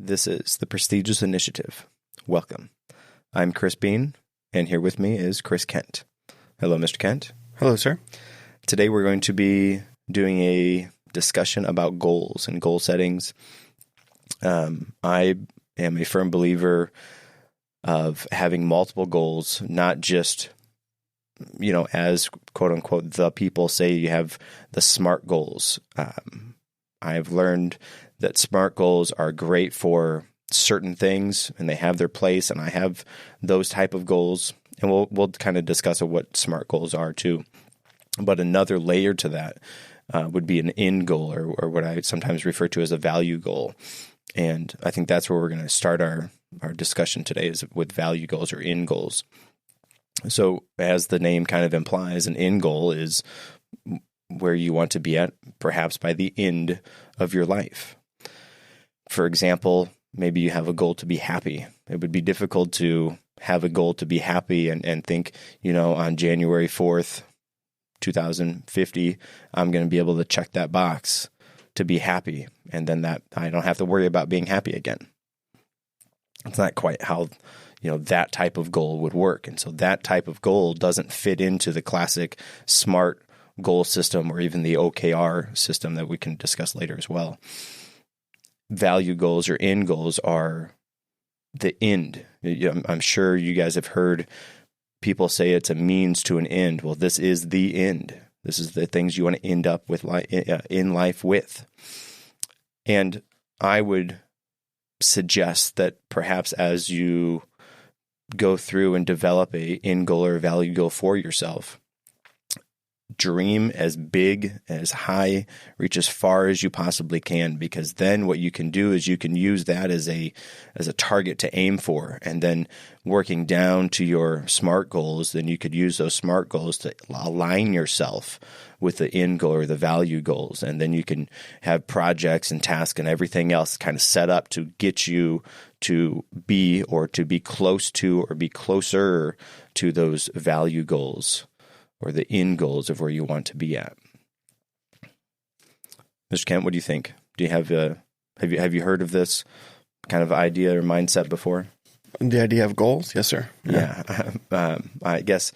This is the Prestigious Initiative. Welcome. I'm Chris Bean, and here with me is Chris Kent. Hello, Mr. Kent. Hello, sir. Today we're going to be doing a discussion about goals and goal settings. I am a firm believer of having multiple goals, not just, as quote unquote, the people say you have the SMART goals. I've learned that SMART goals are great for certain things and they have their place, and I have those type of goals, and we'll kind of discuss what SMART goals are too. But another layer to that would be an end goal, or what I sometimes refer to as a value goal. And I think that's where we're going to start our discussion today, is with value goals or end goals. So as the name kind of implies, an end goal is where you want to be at, perhaps by the end of your life. For example, maybe you have a goal to be happy. It would be difficult to have a goal to be happy and think, on January 4th, 2050, I'm going to be able to check that box to be happy. And then that I don't have to worry about being happy again. It's not quite how, that type of goal would work. And so that type of goal doesn't fit into the classic SMART goal system or even the OKR system that we can discuss later as well. Value goals or end goals are the end. I'm sure you guys have heard people say it's a means to an end. Well, this is the end. This is the things you want to end up with in life with. And I would suggest that perhaps as you go through and develop a end goal or value goal for yourself, dream as big, as high, reach as far as you possibly can, because then what you can do is you can use that as a target to aim for, and then working down to your SMART goals, then you could use those SMART goals to align yourself with the end goal or the value goals, and then you can have projects and tasks and everything else kind of set up to get you to be close to or be closer to those value goals or the end goals of where you want to be at. Mr. Kent, what do you think? Do you have have you heard of this kind of idea or mindset before? The idea of goals? Yes, sir. Yeah. I guess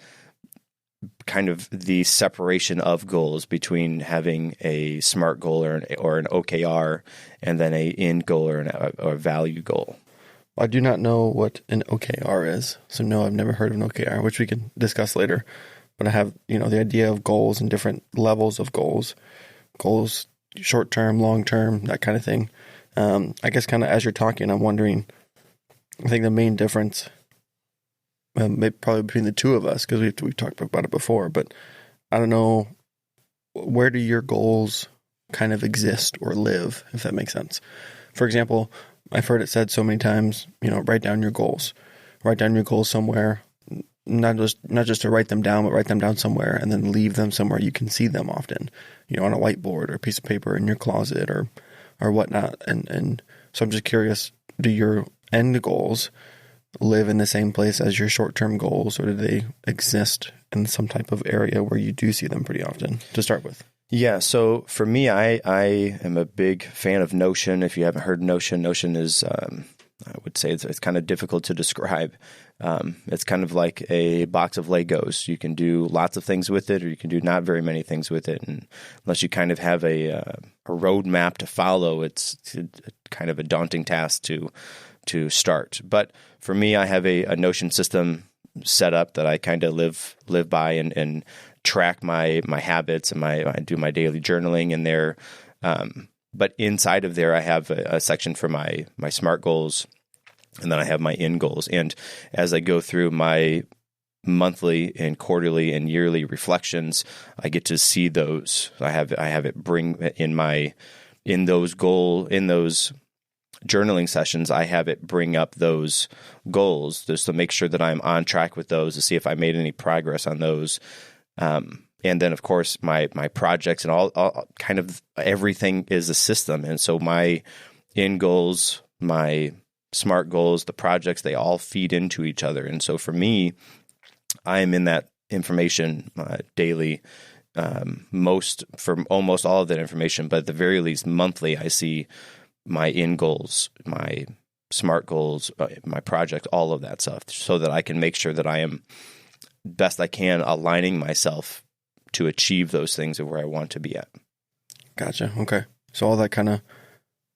kind of the separation of goals between having a SMART goal or an OKR and then a end goal or a value goal. I do not know what an OKR is, so no, I've never heard of an OKR, which we can discuss later. But I have, the idea of goals and different levels of goals, short-term, long-term, that kind of thing. I guess kind of as you're talking, I'm wondering, I think the main difference, probably between the two of us, because we've talked about it before, but I don't know, where do your goals kind of exist or live, if that makes sense? For example, I've heard it said so many times, write down your goals. Write down your goals somewhere. Not just to write them down, but write them down somewhere and then leave them somewhere you can see them often, on a whiteboard or a piece of paper in your closet or whatnot. And so I'm just curious, do your end goals live in the same place as your short-term goals, or do they exist in some type of area where you do see them pretty often to start with? Yeah, so for me, I am a big fan of Notion. If you haven't heard Notion is, I would say it's kind of difficult to describe. It's kind of like a box of Legos. You can do lots of things with it, or you can do not very many things with it. And unless you kind of have a roadmap to follow, it's kind of a daunting task to start. But for me, I have a Notion system set up that I kind of live by and track my habits, and I do my daily journaling in there. But inside of there, I have a section for my SMART goals, and then I have my end goals. And as I go through my monthly and quarterly and yearly reflections, I get to see those. I have it bring in those journaling sessions. I have it bring up those goals just to make sure that I'm on track with those, to see if I made any progress on those. And then, of course, my projects and all kind of everything is a system. And so my end goals, my SMART goals, the projects, they all feed into each other. And so for me, I am in that information daily, for almost all of that information, but at the very least monthly, I see my end goals, my SMART goals, my project, all of that stuff, so that I can make sure that I am best I can aligning myself to achieve those things of where I want to be at. Gotcha. Okay. So all that kind of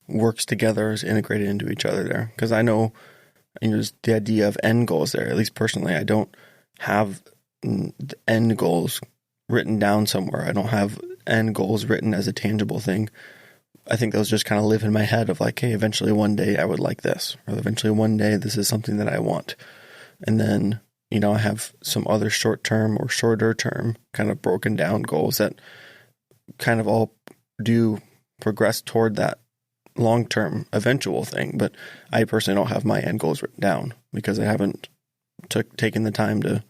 works together, is integrated into each other there. Because I know there's the idea of end goals there. At least personally, I don't have the end goals written down somewhere. I don't have end goals written as a tangible thing. I think those just kind of live in my head of like, hey, eventually one day I would like this, or eventually one day this is something that I want. And then, I have some other short-term or shorter-term kind of broken down goals that kind of all do progress toward that long-term eventual thing. But I personally don't have my end goals written down because I haven't taken the time to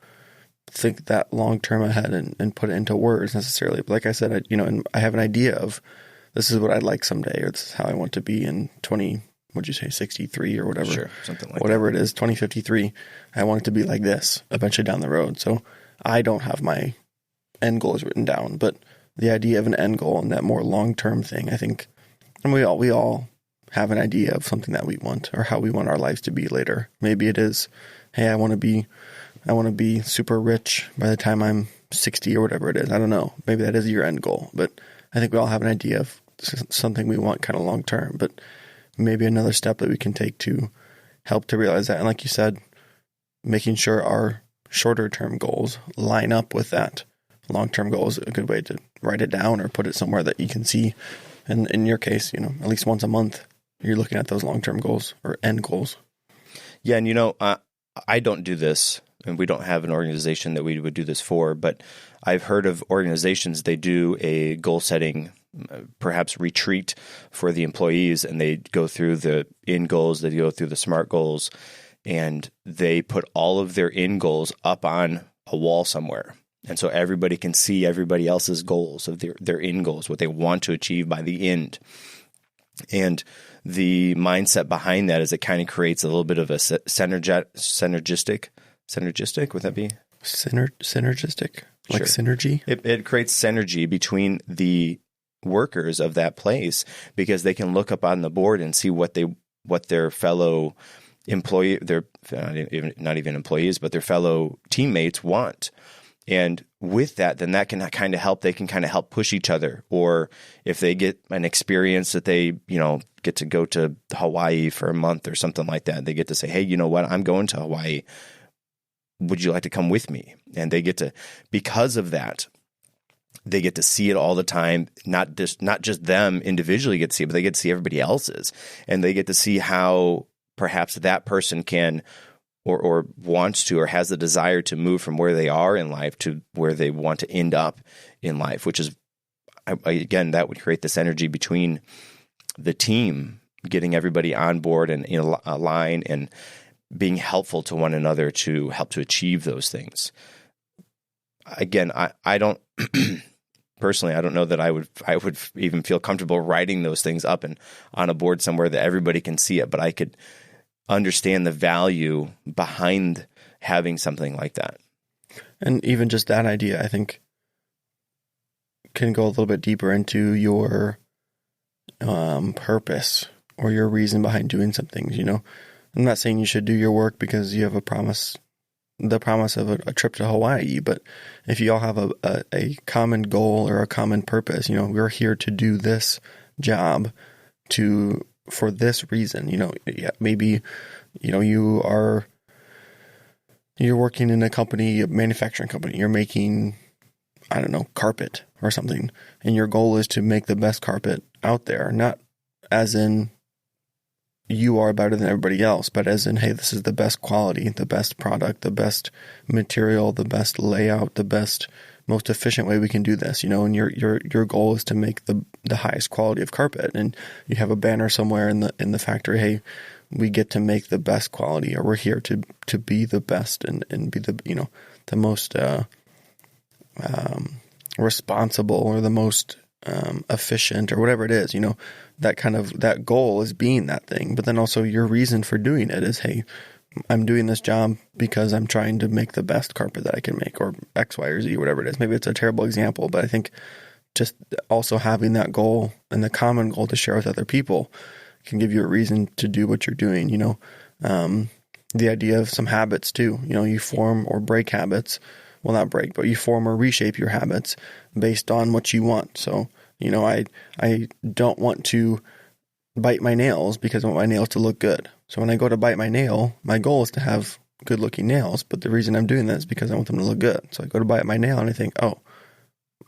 think that long-term ahead and put it into words necessarily. But like I said, and I have an idea of this is what I'd like someday, or this is how I want to be in 63 or whatever. Sure, something like whatever it is, 2053. I want it to be like this eventually down the road. So I don't have my end goals written down, but the idea of an end goal and that more long-term thing, I think, and we all have an idea of something that we want or how we want our lives to be later. Maybe it is, hey, I want to be super rich by the time I'm 60 or whatever it is. I don't know. Maybe that is your end goal, but I think we all have an idea of something we want kind of long-term, but maybe another step that we can take to help to realize that. And like you said, making sure our shorter-term goals line up with that long-term goal is a good way to write it down or put it somewhere that you can see. And in your case, at least once a month, you're looking at those long-term goals or end goals. Yeah. And, I don't do this, and we don't have an organization that we would do this for, but I've heard of organizations, they do a goal setting, perhaps retreat for the employees, and they go through the end goals, they go through the SMART goals, and they put all of their end goals up on a wall somewhere. And so everybody can see everybody else's goals of their end goals, what they want to achieve by the end. And the mindset behind that is it kind of creates a little bit of a synergistic, would that be? Synergistic? Like Sure. synergy? It creates synergy between the workers of that place, because they can look up on the board and see what their fellow employee, they're not even employees, but their fellow teammates want. And with that, then that can kind of help. They can kind of help push each other. Or if they get an experience that they, get to go to Hawaii for a month or something like that, they get to say, hey, you know what? I'm going to Hawaii. Would you like to come with me? And they get to, because of that, they get to see it all the time. Not just them individually get to see it, but they get to see everybody else's. And they get to see how perhaps that person can or wants to or has the desire to move from where they are in life to where they want to end up in life, which is, again, that would create this energy between the team, getting everybody on board and in a line and being helpful to one another to help to achieve those things. Again, I don't personally, I don't know that I would even feel comfortable writing those things up and on a board somewhere that everybody can see it, but I could understand the value behind having something like that. And even just that idea, I think, can go a little bit deeper into your purpose or your reason behind doing something. I'm not saying you should do your work because you have the promise of a trip to Hawaii, but if you all have a common goal or a common purpose, we're here to do this job for this reason. Maybe you're working in a company, a manufacturing company, you're making, I don't know, carpet or something, and your goal is to make the best carpet out there, not as in you are better than everybody else, but as in, hey, this is the best quality, the best product, the best material, the best layout, the best, most efficient way we can do this, and your goal is to make the highest quality of carpet, and you have a banner somewhere in the factory, hey, we get to make the best quality, or we're here to be the best and be the the most responsible or the most efficient or whatever it is, that goal is being that thing. But then also your reason for doing it is, hey, I'm doing this job because I'm trying to make the best carpet that I can make, or X, Y, or Z, whatever it is. Maybe it's a terrible example, but I think just also having that goal and the common goal to share with other people can give you a reason to do what you're doing, the idea of some habits too, you form or break habits. Well, not break, but you form or reshape your habits based on what you want. So, I don't want to bite my nails because I want my nails to look good. So when I go to bite my nail, my goal is to have good looking nails. But the reason I'm doing that is because I want them to look good. So I go to bite my nail and I think, oh,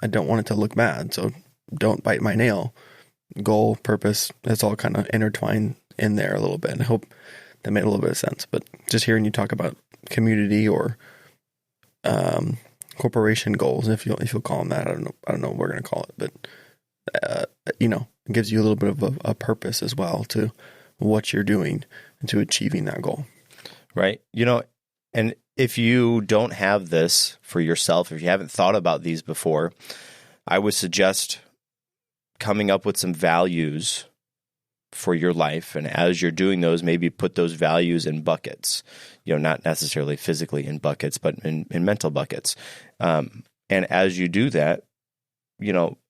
I don't want it to look bad. So don't bite my nail. Goal, purpose, that's all kind of intertwined in there a little bit. And I hope that made a little bit of sense. But just hearing you talk about community or corporation goals, if you'll call them that, I don't know what we're going to call it, but it gives you a little bit of a purpose as well to what you're doing and to achieving that goal. Right. And if you don't have this for yourself, if you haven't thought about these before, I would suggest coming up with some values for your life. And as you're doing those, maybe put those values in buckets, not necessarily physically in buckets, but in mental buckets. And as you do that,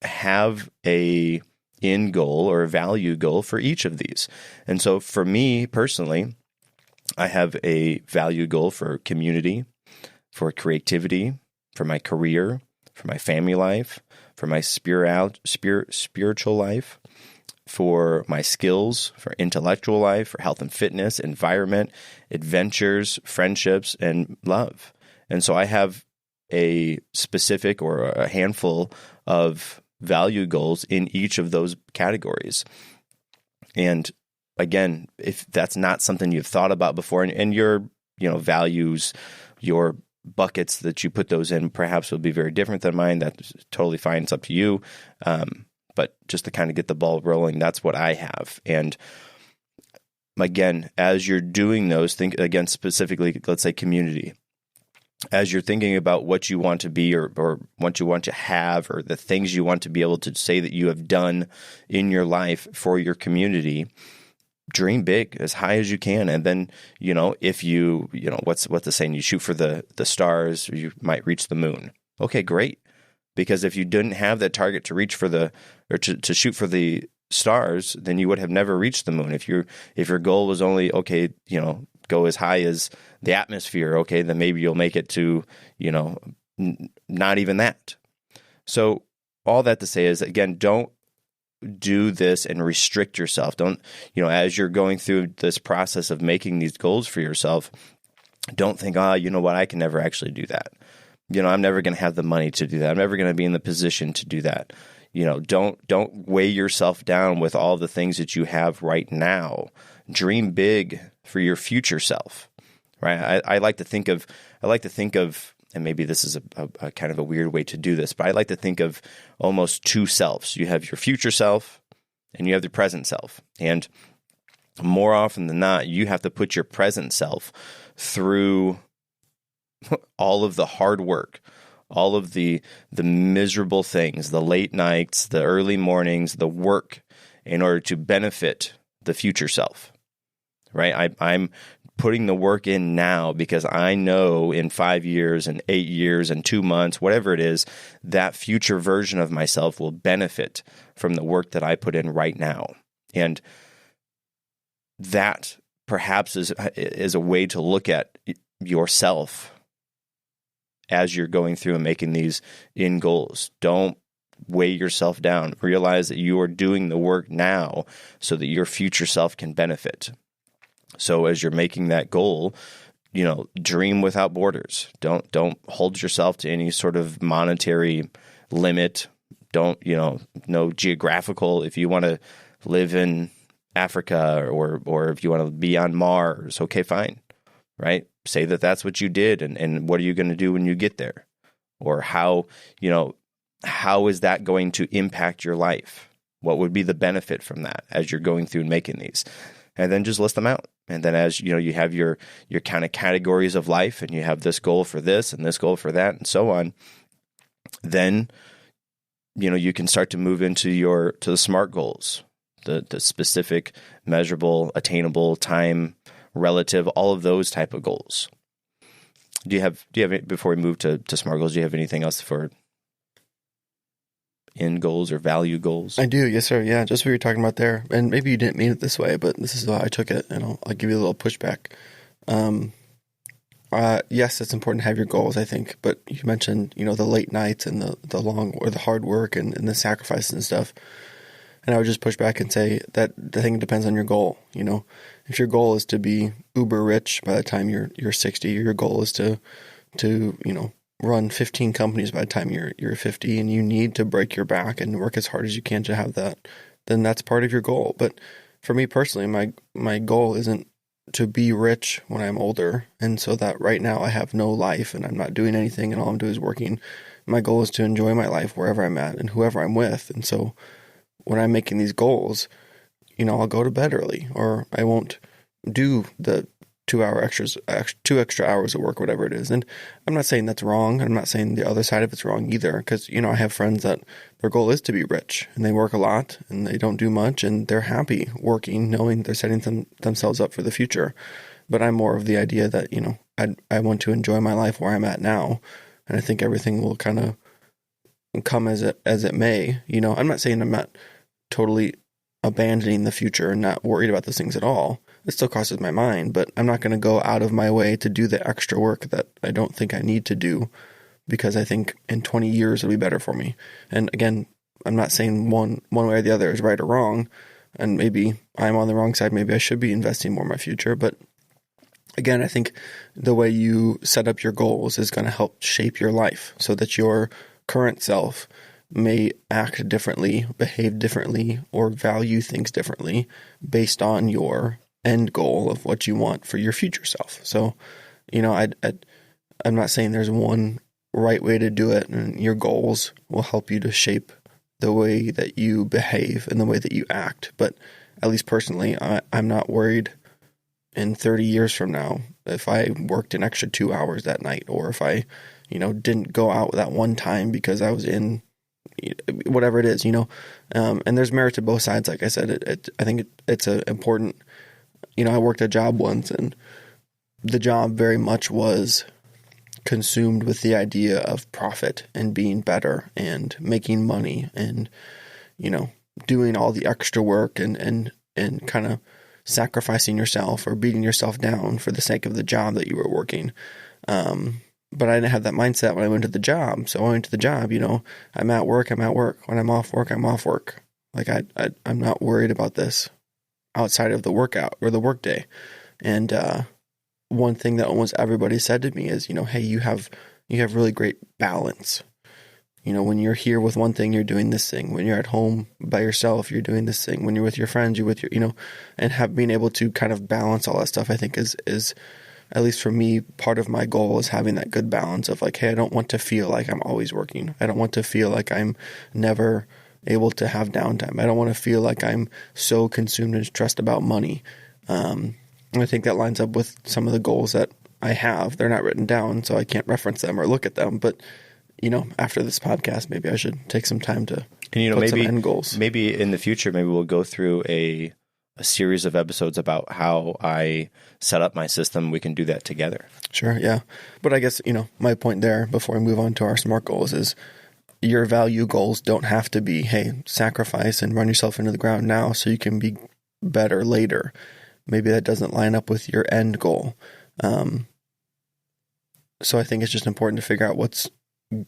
have a end goal or a value goal for each of these. And so for me personally, I have a value goal for community, for creativity, for my career, for my family life, for my spiritual life, for my skills, for intellectual life, for health and fitness, environment, adventures, friendships, and love. And so I have a specific or a handful of value goals in each of those categories. And again, if that's not something you've thought about before, and your values, your buckets that you put those in perhaps will be very different than mine, that's totally fine. It's up to you. But just to kind of get the ball rolling, that's what I have. And again, as you're doing those, think again specifically, let's say community. As you're thinking about what you want to be or what you want to have or the things you want to be able to say that you have done in your life for your community, dream big as high as you can. And then, if what's the saying? You shoot for the stars, you might reach the moon. Okay, great. Because if you didn't have that target to reach for to shoot for the stars, then you would have never reached the moon. If your goal was only, go as high as the atmosphere, okay, then maybe you'll make it to, not even that. So all that to say is, again, don't do this and restrict yourself. Don't, as you're going through this process of making these goals for yourself, don't think, you know what, I can never actually do that. I'm never going to have the money to do that. I'm never going to be in the position to do that. Don't weigh yourself down with all the things that you have right now. Dream big for your future self, right? I like to think of, and maybe this is a kind of a weird way to do this, but I like to think of almost two selves. You have your future self and you have the present self. And more often than not, you have to put your present self through all of the hard work, all of the miserable things, the late nights, the early mornings, the work in order to benefit the future self, right? I'm putting the work in now because I know in 5 years and 8 years and 2 months, whatever it is, that future version of myself will benefit from the work that I put in right now. And that perhaps is a way to look at yourself as you're going through and making these end goals. Don't weigh yourself down. Realize that you are doing the work now so that your future self can benefit. So as you're making that goal, dream without borders. Don't hold yourself to any sort of monetary limit. Don't, no geographical. If you want to live in Africa or if you want to be on Mars, okay, fine, right? Say that that's what you did, and what are you going to do when you get there? Or how is that going to impact your life? What would be the benefit from that as you're going through and making these? And then just list them out. And then as you have your kind of categories of life, and you have this goal for this and this goal for that and so on, then you can start to move into the SMART goals, the specific, measurable, attainable, time, relative, all of those type of goals. Do you have before we move to SMART goals, do you have anything else for end goals or value goals? I do. Yes, sir. Yeah. Just what you're talking about there. And maybe you didn't mean it this way, but this is how I took it, and I'll give you a little pushback. Yes, it's important to have your goals, I think, but you mentioned, the late nights and the long or the hard work and the sacrifices and stuff. And I would just push back and say that the thing depends on your goal. If your goal is to be uber rich by the time you're 60, your goal is to run 15 companies by the time you're 50, and you need to break your back and work as hard as you can to have that, then that's part of your goal. But for me personally, my goal isn't to be rich when I'm older, and so that right now I have no life and I'm not doing anything and all I'm doing is working. My goal is to enjoy my life wherever I'm at and whoever I'm with. And so when I'm making these goals, I'll go to bed early, or I won't do the 2 extra hours of work, whatever it is. And I'm not saying that's wrong. I'm not saying the other side of it's wrong either, because, I have friends that their goal is to be rich and they work a lot and they don't do much and they're happy working, knowing they're setting themselves up for the future. But I'm more of the idea that, I want to enjoy my life where I'm at now. And I think everything will kind of come as it may. I'm not saying I'm not totally abandoning the future and not worried about those things at all. It still crosses my mind, but I'm not going to go out of my way to do the extra work that I don't think I need to do, because I think in 20 years it'll be better for me. And again, I'm not saying one way or the other is right or wrong, and maybe I'm on the wrong side. Maybe I should be investing more in my future. But again, I think the way you set up your goals is going to help shape your life so that your current self may act differently, behave differently, or value things differently based on your end goal of what you want for your future self. So, I'm not saying there's one right way to do it, and your goals will help you to shape the way that you behave and the way that you act. But at least personally, I'm not worried in 30 years from now if I worked an extra 2 hours that night, or if I, didn't go out that one time because I was in whatever it is, and there's merit to both sides. Like I said, I think it's a important. I worked a job once, and the job very much was consumed with the idea of profit and being better and making money and, doing all the extra work and kind of sacrificing yourself or beating yourself down for the sake of the job that you were working. But I didn't have that mindset when I went to the job. So I went to the job, I'm at work. When I'm off work, I'm off work. Like I'm not worried about this outside of the workout or the workday. And one thing that almost everybody said to me is, hey, you have really great balance. When you're here with one thing, you're doing this thing. When you're at home by yourself, you're doing this thing. When you're with your friends, you're with your, and being able to kind of balance all that stuff, I think is at least for me, part of my goal is having that good balance of like, hey, I don't want to feel like I'm always working. I don't want to feel like I'm never able to have downtime. I don't want to feel like I'm so consumed and stressed about money. And I think that lines up with some of the goals that I have. They're not written down, so I can't reference them or look at them. But, after this podcast, maybe I should take some time to put maybe some end goals. Maybe in the future, maybe we'll go through a series of episodes about how I set up my system. We can do that together. Sure, yeah. But I guess, my point there before we move on to our SMART goals is your value goals don't have to be, hey, sacrifice and run yourself into the ground now so you can be better later. Maybe that doesn't line up with your end goal. So I think it's just important to figure out what's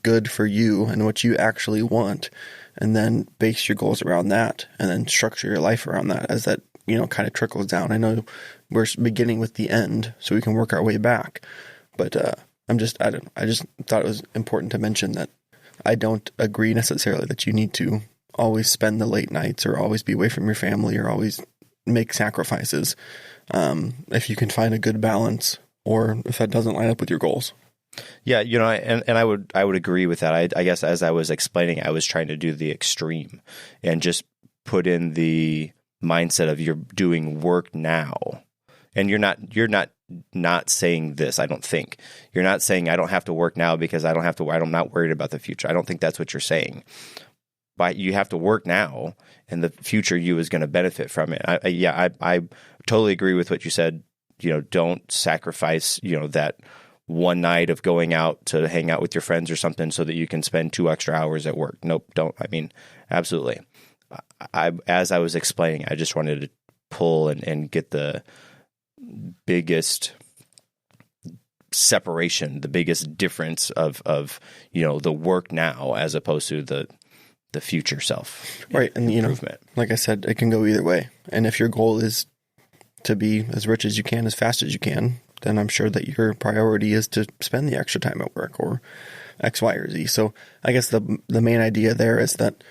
good for you and what you actually want, and then base your goals around that, and then structure your life around that as that, kind of trickles down. I know we're beginning with the end, so we can work our way back. But I just thought it was important to mention that I don't agree necessarily that you need to always spend the late nights or always be away from your family or always make sacrifices if you can find a good balance, or if that doesn't line up with your goals. Yeah, and I would agree with that. I guess as I was explaining, I was trying to do the extreme and just put in the mindset of you're doing work now, and you're not saying this. I don't think you're not saying I don't have to work now because I don't have to. I'm not worried about the future. I don't think that's what you're saying. But you have to work now, and the future you is going to benefit from it. I totally agree with what you said. Don't sacrifice, that one night of going out to hang out with your friends or something so that you can spend 2 extra hours at work. Nope, don't. I mean, absolutely. As I was explaining, I just wanted to pull and get the biggest separation, the biggest difference of the work now as opposed to the future self. Right. And, improvement. Like I said, it can go either way. And if your goal is to be as rich as you can, as fast as you can, then I'm sure that your priority is to spend the extra time at work or X, Y, or Z. So I guess the main idea there is that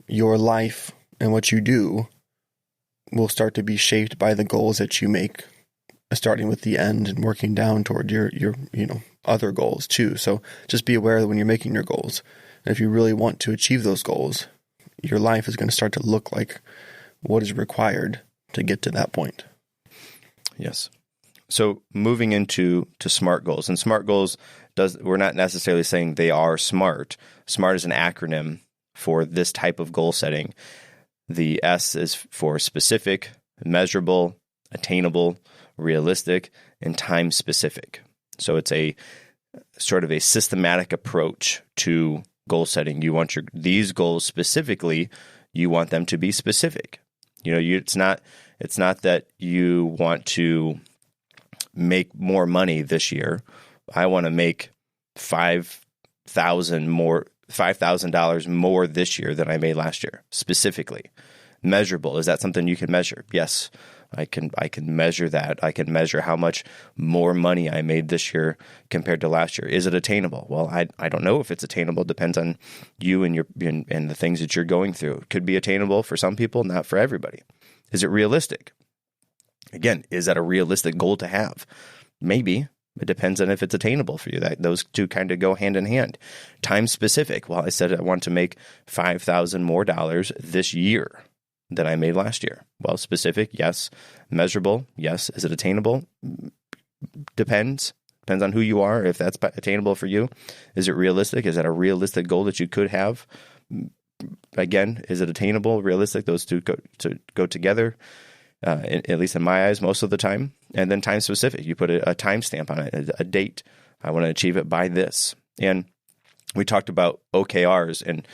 your life and what you do will start to be shaped by the goals that you make, starting with the end and working down toward your other goals too. So just be aware that when you're making your goals, and if you really want to achieve those goals, your life is going to start to look like what is required to get to that point. Yes. So moving into SMART goals, and SMART goals, we're not necessarily saying they are SMART. SMART is an acronym for this type of goal setting. The S is for specific, measurable, attainable, realistic, and time specific. So it's a sort of a systematic approach to goal setting. You want these goals specifically, you want them to be specific. It's not that you want to make more money this year. I want to make $5,000 more this year than I made last year, specifically. Measurable. Is that something you can measure? Yes, I can measure that. I can measure how much more money I made this year compared to last year. Is it attainable? Well, I don't know if it's attainable. It depends on you and and the things that you're going through. It could be attainable for some people, not for everybody. Is it realistic? Again, is that a realistic goal to have? Maybe. It depends on if it's attainable for you. Those two kind of go hand in hand. Time specific. Well, I said I want to make $5,000 more this year than I made last year. Well, specific, yes. Measurable, yes. Is it attainable? Depends. Depends on who you are, if that's attainable for you. Is it realistic? Is that a realistic goal that you could have? Again, is it attainable, realistic? Those two go together, at least in my eyes, most of the time. And then time specific. You put a time stamp on it, a date. I want to achieve it by this. And we talked about OKRs, and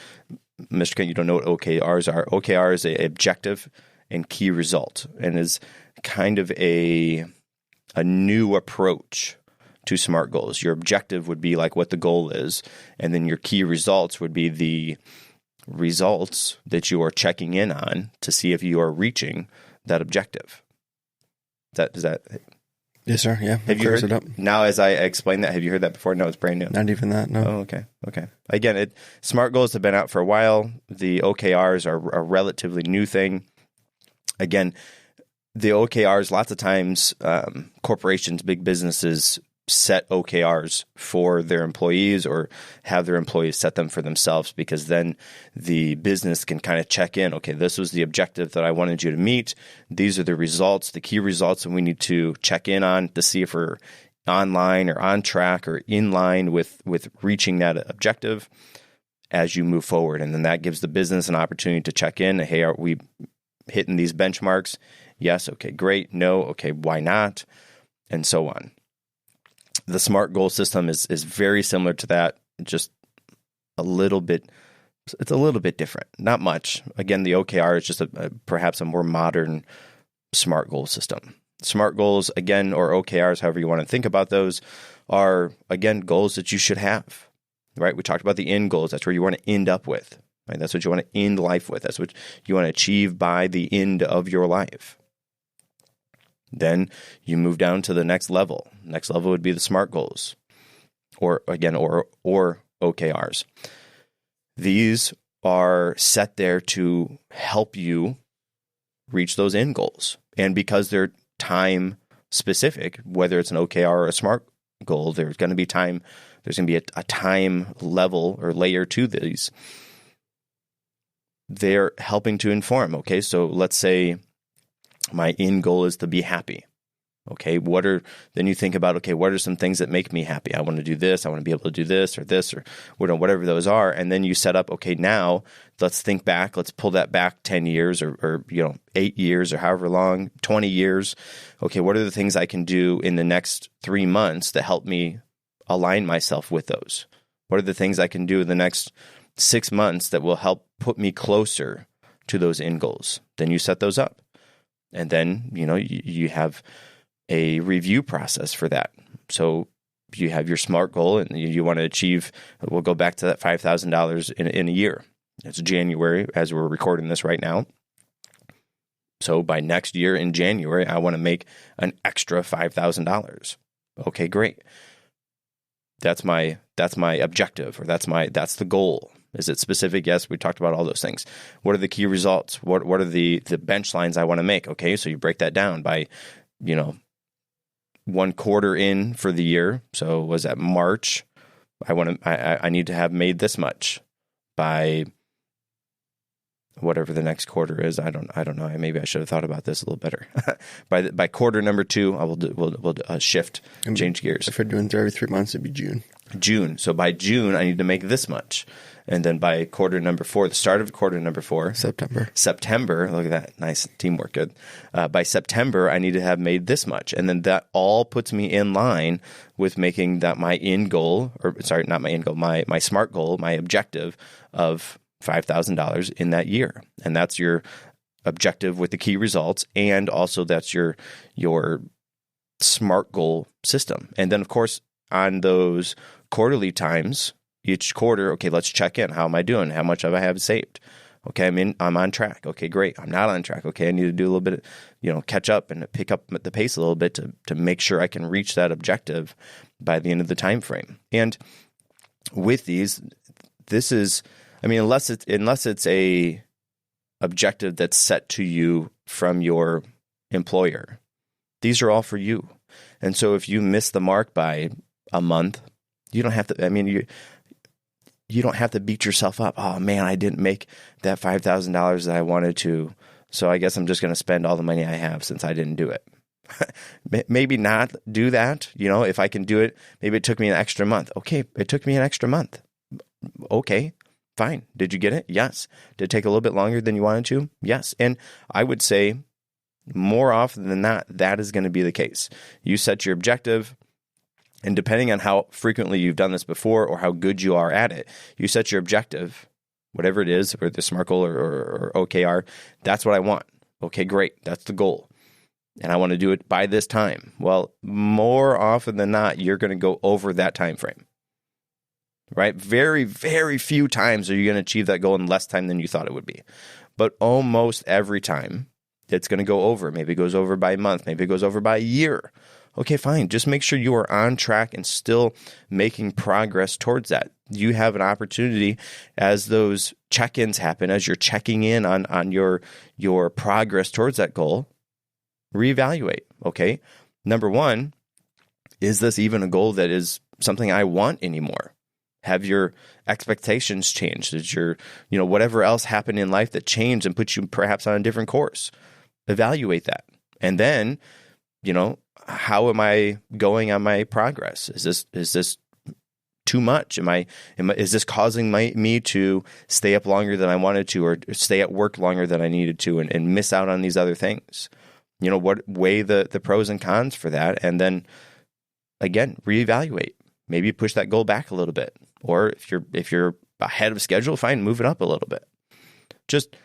Mr. Kent, you don't know what OKRs are. OKR is an objective and key result, and is kind of a new approach to SMART goals. Your objective would be like what the goal is, and then your key results would be the results that you are checking in on to see if you are reaching that objective. Is that Yes, sir. Yeah. Have you heard it up. Now, as I explained that, have you heard that before? No, it's brand new. Not even that. No. Oh, okay. Again, SMART goals have been out for a while. The OKRs are a relatively new thing. Again, the OKRs, lots of times, corporations, big businesses set OKRs for their employees or have their employees set them for themselves, because then the business can kind of check in. Okay, this was the objective that I wanted you to meet. These are the results, the key results that we need to check in on to see if we're online or on track or in line with reaching that objective as you move forward. And then that gives the business an opportunity to check in. Hey, are we hitting these benchmarks? Yes. Okay, great. No. Okay, why not? And so on. The SMART goal system is very similar to that, just a little bit. It's a little bit different, not much. Again, the OKR is just perhaps a more modern SMART goal system. SMART goals, again, or OKRs, however you want to think about those, are, again, goals that you should have, right? We talked about the end goals. That's where you want to end up with, right? That's what you want to end life with. That's what you want to achieve by the end of your life. Then you move down to the next level. Next level would be the SMART goals, or OKRs. These are set there to help you reach those end goals. And because they're time specific, whether it's an OKR or a SMART goal, there's going to be a time level or layer to these. They're helping to inform. Okay, so let's say my end goal is to be happy. Okay, then you think about, okay, what are some things that make me happy? I want to do this. I want to be able to do this, or whatever those are. And then you set up, okay, now let's think back. Let's pull that back 10 years or 8 years or however long, 20 years. Okay, what are the things I can do in the next 3 months that help me align myself with those? What are the things I can do in the next 6 months that will help put me closer to those end goals? Then you set those up. And then, you have a review process for that. So you have your SMART goal and you want to achieve, we'll go back to that $5,000 in a year. It's January as we're recording this right now. So by next year in January, I want to make an extra $5,000. Okay, great. That's my objective, or that's the goal. Is it specific? Yes, we talked about all those things. What are the key results? What are the bench lines I want to make? Okay, so you break that down by, 1 quarter in for the year. So was that March? I need to have made this much by whatever the next quarter is. I don't know. Maybe I should have thought about this a little better. by quarter number 2, we'll shift, change gears. If we're doing it every 3 months, it'd be June. So by June, I need to make this much. And then by quarter number 4, the start of quarter number 4, September, look at that, nice teamwork, good. By September, I need to have made this much. And then that all puts me in line with making that my end goal, not my end goal, my SMART goal, my objective of $5,000 in that year. And that's your objective with the key results. And also that's your SMART goal system. And then, of course, on those quarterly times, each quarter, okay, let's check in. How am I doing? How much have I have saved? Okay, I'm on track. Okay, great. I'm not on track. Okay, I need to do a little bit, catch up and pick up the pace a little bit to make sure I can reach that objective by the end of the time frame. And with these, this is, unless it's a objective that's set to you from your employer, these are all for you. And so if you miss the mark by a month, you don't have to, you don't have to beat yourself up. Oh man, I didn't make that $5,000 that I wanted to. So I guess I'm just going to spend all the money I have since I didn't do it. Maybe not do that. If I can do it, maybe it took me an extra month. Okay. It took me an extra month. Okay, fine. Did you get it? Yes. Did it take a little bit longer than you wanted to? Yes. And I would say more often than not, that is going to be the case. You set your objective. And depending on how frequently you've done this before or how good you are at it, you set your objective, whatever it is, or the SMART goal or OKR, that's what I want. Okay, great. That's the goal. And I want to do it by this time. Well, more often than not, you're going to go over that time frame. Right? Very, very few times are you going to achieve that goal in less time than you thought it would be. But almost every time, it's going to go over. Maybe it goes over by a month. Maybe it goes over by a year. Okay, fine. Just make sure you are on track and still making progress towards that. You have an opportunity as those check-ins happen, as you're checking in on your progress towards that goal, reevaluate. Okay, number 1, is this even a goal that is something I want anymore? Have your expectations changed? Did your, whatever else happened in life that changed and put you perhaps on a different course? Evaluate that. And then, how am I going on my progress? Is this too much? Is this causing me to stay up longer than I wanted to, or stay at work longer than I needed to, and miss out on these other things? Weigh the pros and cons for that, and then again reevaluate. Maybe push that goal back a little bit, or if you're ahead of schedule, fine, move it up a little bit. Just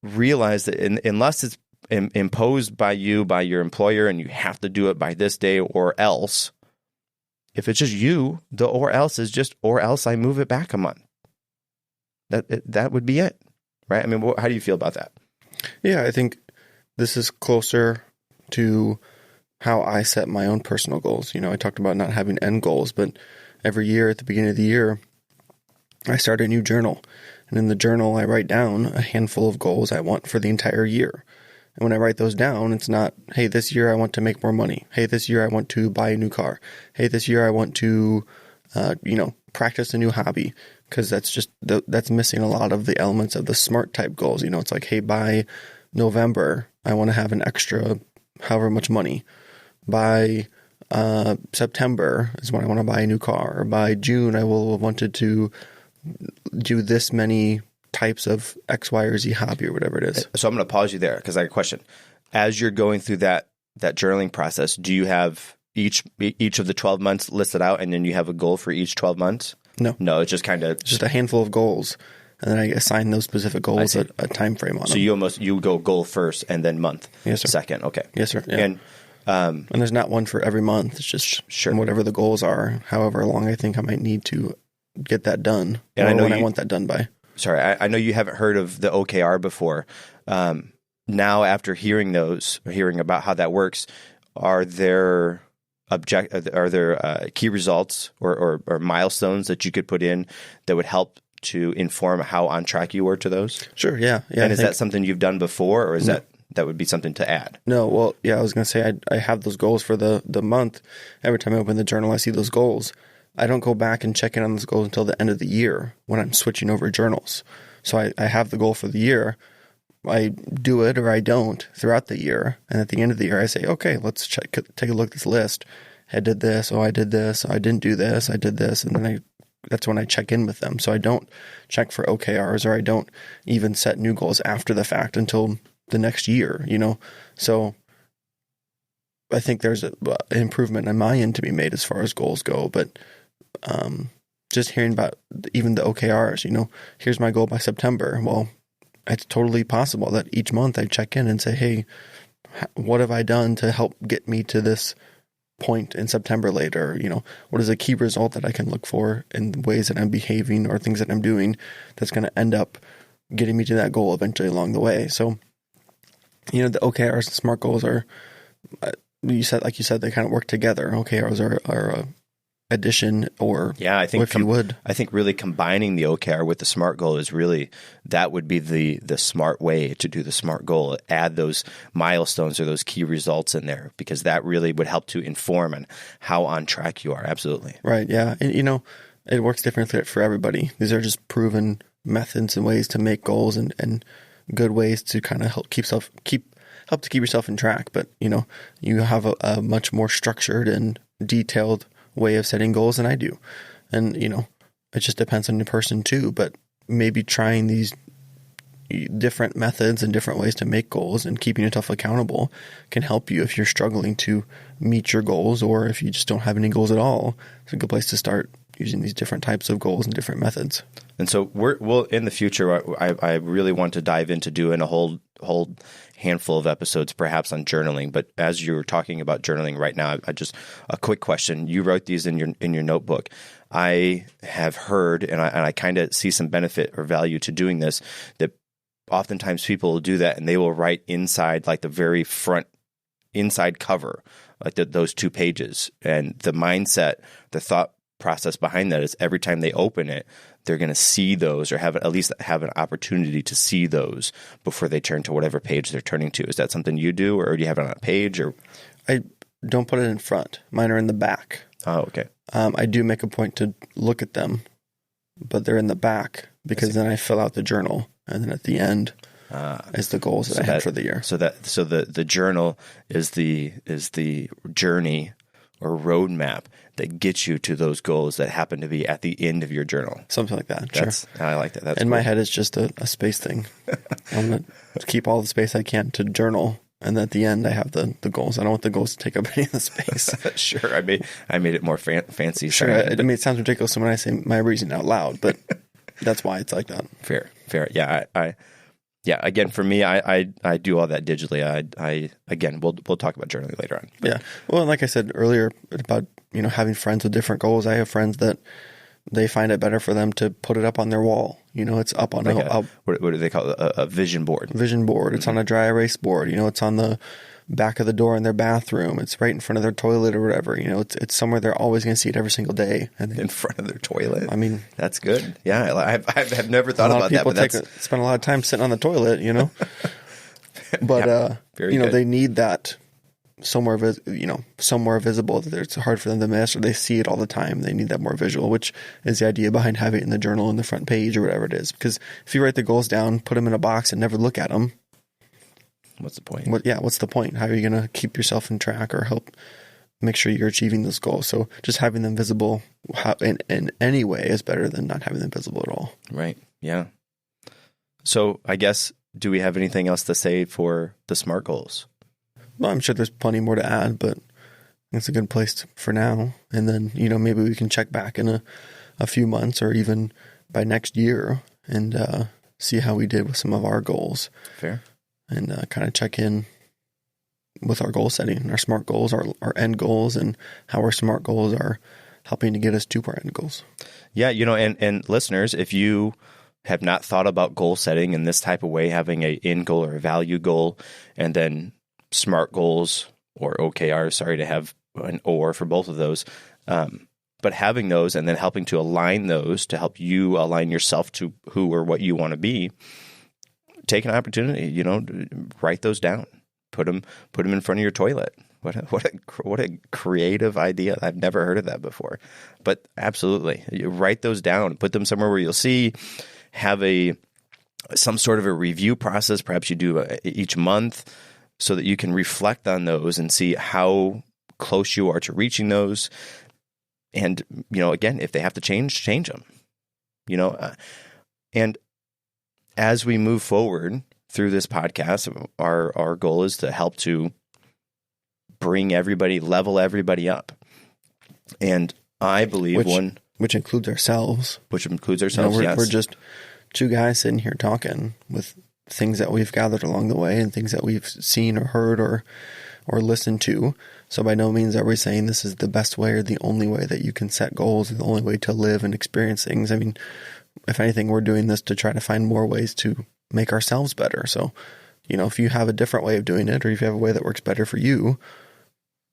realize that unless it's imposed by your employer, and you have to do it by this day or else. If it's just you, the or else is just or else I move it back a month. That would be it, right? How do you feel about that? Yeah, I think this is closer to how I set my own personal goals. I talked about not having end goals, but every year at the beginning of the year, I start a new journal. And in the journal, I write down a handful of goals I want for the entire year. And when I write those down, it's not, hey, this year I want to make more money. Hey, this year I want to buy a new car. Hey, this year I want to, practice a new hobby. Because that's missing a lot of the elements of the SMART type goals. It's like, hey, by November, I want to have an extra however much money. by September is when I want to buy a new car, or by June I will have wanted to do this many types of X, Y, or Z hobby or whatever it is. So I'm going to pause you there because I have a question. As you're going through that journaling process, do you have each of the 12 months listed out and then you have a goal for each 12 months? No, it's just kind of just a handful of goals, and then I assign those specific goals a time frame on them. So you go goal first and then month second. Okay. Yes, sir. Yeah. And there's not one for every month. It's just whatever the goals are, however long I think I might need to get that done, and I know when I want that done by. Sorry, I know you haven't heard of the OKR before. Now, after hearing about how that works, are there key results or milestones that you could put in that would help to inform how on track you were to those? Sure, yeah. And is that something you've done before, or is that would be something to add? No, well, yeah, I was going to say I have those goals for the month. Every time I open the journal, I see those goals. I don't go back and check in on those goals until the end of the year when I'm switching over journals. So I have the goal for the year. I do it or I don't throughout the year. And at the end of the year, I say, okay, let's take a look at this list. I did this. Oh, I did this. I didn't do this. I did this. And then that's when I check in with them. So I don't check for OKRs, or I don't even set new goals after the fact until the next year, So I think there's an improvement on my end to be made as far as goals go. But just hearing about even the OKRs, here's my goal by September. Well, it's totally possible that each month I check in and say, hey, what have I done to help get me to this point in September later? What is a key result that I can look for in ways that I'm behaving or things that I'm doing that's going to end up getting me to that goal eventually along the way. So, the OKRs and SMART goals are, you said, they kind of work together. OKRs are addition, or I think if you would. I think really combining the OKR with the SMART goal is really, that would be the smart way to do the SMART goal. Add those milestones or those key results in there, because that really would help to inform on how on track you are. Absolutely. Right. Yeah. And it works differently for everybody. These are just proven methods and ways to make goals, and good ways to kind of help to keep yourself in track. But you have a much more structured and detailed way of setting goals than I do. And, it just depends on the person too, but maybe trying these different methods and different ways to make goals and keeping yourself accountable can help you if you're struggling to meet your goals, or if you just don't have any goals at all. It's a good place to start using these different types of goals and different methods. And so we'll in the future, I really want to dive into doing a whole handful of episodes perhaps on journaling. But as you're talking about journaling right now, a quick question. You wrote these in your notebook. I have heard, and I kind of see some benefit or value to doing this, that oftentimes people will do that and they will write inside, like the very front inside cover, like those 2 pages. And the mindset, the thought process behind that is every time they open it, they're going to see those, or at least have an opportunity to see those before they turn to whatever page they're turning to. Is that something you do, or do you have it on a page? Or I don't put it in front. Mine are in the back. Oh, okay. I do make a point to look at them, but they're in the back, because then I fill out the journal, and then at the end is the goals that I had for the year. So the journal is the journey or roadmap that gets you to those goals that happen to be at the end of your journal. Something like that. Sure. I like that. That's in cool. my head, it's just a space thing. I'm going to keep all the space I can to journal. And at the end, I have the goals. I don't want the goals to take up any of the space. Sure. I made it more fancy. Sure. It sounds ridiculous when I say my reason out loud, but that's why it's like that. Fair. Yeah. Again, for me, I do all that digitally. We'll talk about journaling later on. Yeah. Well, like I said earlier about, having friends with different goals. I have friends that they find it better for them to put it up on their wall. It's up on what do they call it? A vision board. Vision board. It's on a dry erase board. It's on the back of the door in their bathroom. It's right in front of their toilet or whatever. It's somewhere they're always going to see it every single day. In front of their toilet. I mean, that's good. Yeah, I've never thought about that. But spend a lot of time sitting on the toilet. But they need that somewhere visible, that it's hard for them to miss, or they see it all the time. They need that more visual, which is the idea behind having it in the journal on the front page or whatever it is. Because if you write the goals down, put them in a box, and never look at them, What's the point? What's the point? How are you going to keep yourself in track or help make sure you're achieving those goals? So just having them visible in any way is better than not having them visible at all. Right. Yeah. So I guess, do we have anything else to say for the SMART goals? Well, I'm sure there's plenty more to add, but it's a good place for now. And then, maybe we can check back in a few months or even by next year and see how we did with some of our goals. Fair. And kind of check in with our goal setting, our SMART goals, our end goals, and how our SMART goals are helping to get us to our end goals. Yeah, and listeners, if you have not thought about goal setting in this type of way, having a end goal or a value goal, and then SMART goals or OKR, sorry to have an or for both of those, but having those and then helping to align those to help you align yourself to who or what you want to be, take an opportunity, write those down, put them in front of your toilet. What a creative idea. I've never heard of that before, but absolutely, you write those down, put them somewhere where you'll see, have some sort of a review process. Perhaps you do each month so that you can reflect on those and see how close you are to reaching those. And, again, if they have to change them, and as we move forward through this podcast, our goal is to help to level everybody up. And I believe which includes ourselves. Yes. We're just two guys sitting here talking with things that we've gathered along the way and things that we've seen or heard or listened to. So by no means are we saying this is the best way or the only way that you can set goals, or the only way to live and experience things. I mean, if anything, we're doing this to try to find more ways to make ourselves better. So, if you have a different way of doing it, or if you have a way that works better for you,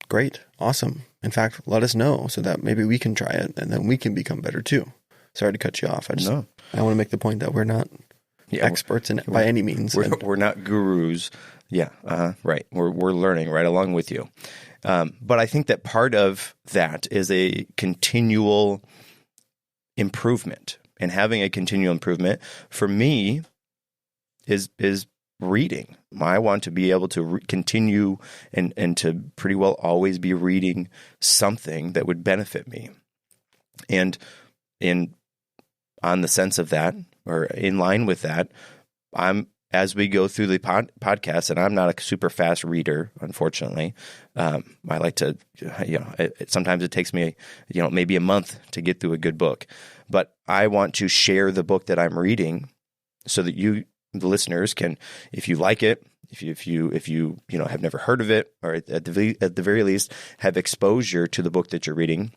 great, awesome. In fact, let us know so that maybe we can try it and then we can become better too. Sorry to cut you off. I want to make the point that we're not experts in it by any means. We're not gurus. Yeah, right. We're learning right along with you. But I think that part of that is a continual improvement, and having a continual improvement for me is reading. I want to be able to continue and to pretty well always be reading something that would benefit me. And on the sense of that, or in line with that, as we go through the podcast, and I'm not a super fast reader, unfortunately. I like to, sometimes it takes me, maybe a month to get through a good book, but I want to share the book that I'm reading so that you, the listeners, can, if you like it, if you have never heard of it, or at the very least have exposure to the book that you're reading,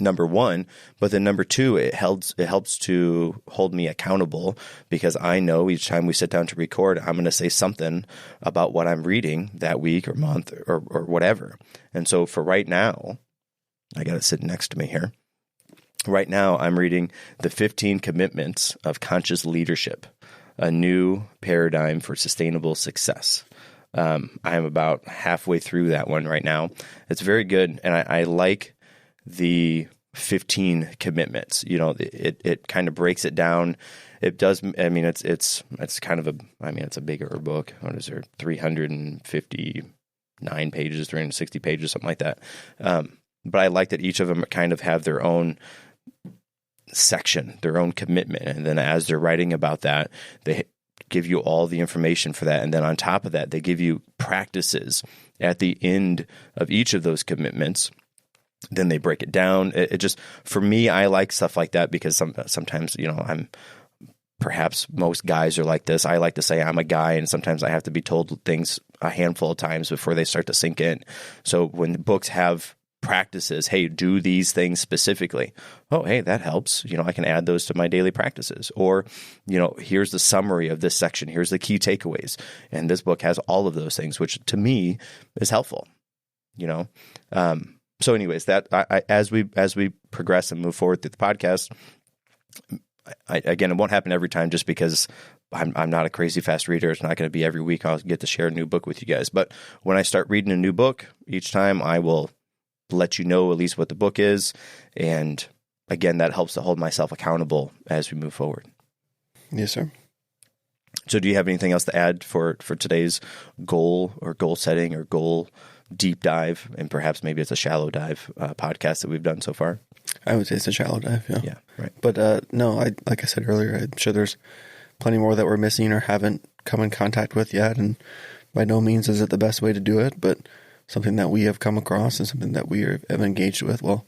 number one. But then number two, it helps to hold me accountable, because I know each time we sit down to record, I'm going to say something about what I'm reading that week or month or whatever. And so for right now, I got it sitting next to me here. Right now, I'm reading The 15 Commitments of Conscious Leadership, a new paradigm for sustainable success. I'm about halfway through that one right now. It's very good, and I like the 15 commitments. It kind of breaks it down. It does. I mean, it's kind of it's a bigger book. What is there? 359 pages, 360 pages, something like that. But I like that each of them kind of have their own section, their own commitment. And then as they're writing about that, they give you all the information for that. And then on top of that, they give you practices at the end of each of those commitments. Then they break it down. It just, for me, I like stuff like that, because sometimes, perhaps most guys are like this. I like to say I'm a guy, and sometimes I have to be told things a handful of times before they start to sink in. So when the books have practices, hey, do these things specifically. Oh, hey, that helps. I can add those to my daily practices. Or, here's the summary of this section. Here's the key takeaways. And this book has all of those things, which to me is helpful. So anyways, that as we progress and move forward through the podcast, again, it won't happen every time, just because I'm not a crazy fast reader. It's not going to be every week I'll get to share a new book with you guys. But when I start reading a new book, each time I will let you know at least what the book is. And again, that helps to hold myself accountable as we move forward. Yes, sir. So do you have anything else to add for today's goal or goal setting or goal deep dive? And perhaps maybe it's a shallow dive podcast that we've done so far. I would say it's a shallow dive. Yeah. Yeah. Right. But no, like I said earlier, I'm sure there's plenty more that we're missing or haven't come in contact with yet. And by no means is it the best way to do it, but something that we have come across and something that we have engaged with. Well,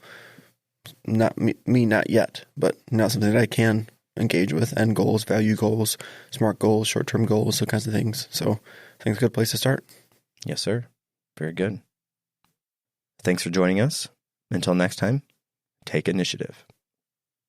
not me, not yet, but not something that I can engage with. End goals, value goals, SMART goals, short-term goals, those kinds of things. So I think it's a good place to start. Yes, sir. Very good. Thanks for joining us. Until next time, take initiative.